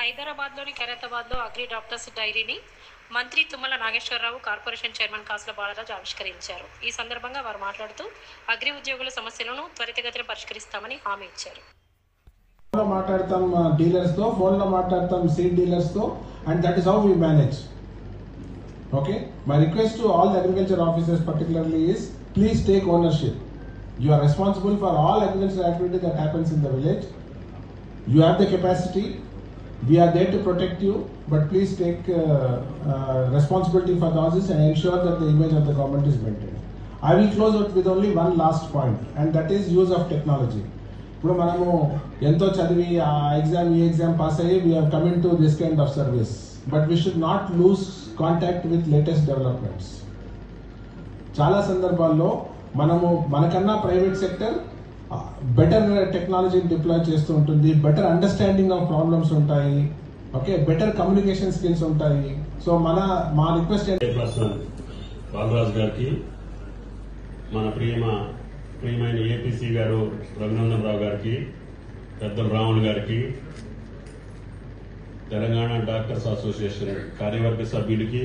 హైదరాబాద్లోని ఖైరతాబాద్లో agri doctors డైరీని మంత్రి తుమ్మల నాగేశ్వరరావు, కార్పొరేషన్ చైర్మన్ కాసుల బాలరాజు ఆవిష్కరించారు. ఈ సందర్భంగా వారు మాట్లాడుతూ అగ్రి ఉద్యోగుల సమస్యలను త్వరితగతిన పరిష్కరిస్తామని హామీ ఇచ్చారు. మాట్లాడతాం డీలర్స్ తో, ఫోన్ లో మాట్లాడతాం సీడ్ డీలర్స్ తో, and that is how we manage. Okay, my request to all the agriculture officers particularly is please take ownership. You are responsible for all agricultural activity that happens in the village. You have the capacity. We are there to protect you, but please take responsibility for the houses and ensure that the image of the government is maintained. I will close out with only one last point, and that is use of technology. ఇప్పుడు మనము ఎంతో చదివి ఆ exam ఈ exam pass అయ్యి we have come into this kind of service, but we should not lose contact with latest developments. చాలా సందర్భాల్లో మనము మనకన్నా ప్రైవేట్ సెక్టర్ బెటర్ టెక్నాలజీని డిప్లాయ్ చేస్తూ ఉంటుంది, బెటర్ అండర్స్టాండింగ్ ఆఫ్ ప్రాబ్లమ్స్ ఉంటాయి, ఓకే, బెటర్ కమ్యూనికేషన్ స్కిల్స్ ఉంటాయి. సో మా రిక్వెస్ట్ బాలరాజు గారికి, మన ప్రియమైన ఏపీసీ గారు రఘునందన్ రావు గారికి, పెద్దల రాములు గారికి, తెలంగాణ డాక్టర్స్ అసోసియేషన్ కార్యవర్గ సభ్యులకి,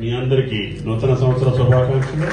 మీ అందరికీ నూతన సంవత్సర శుభాకాంక్షలు.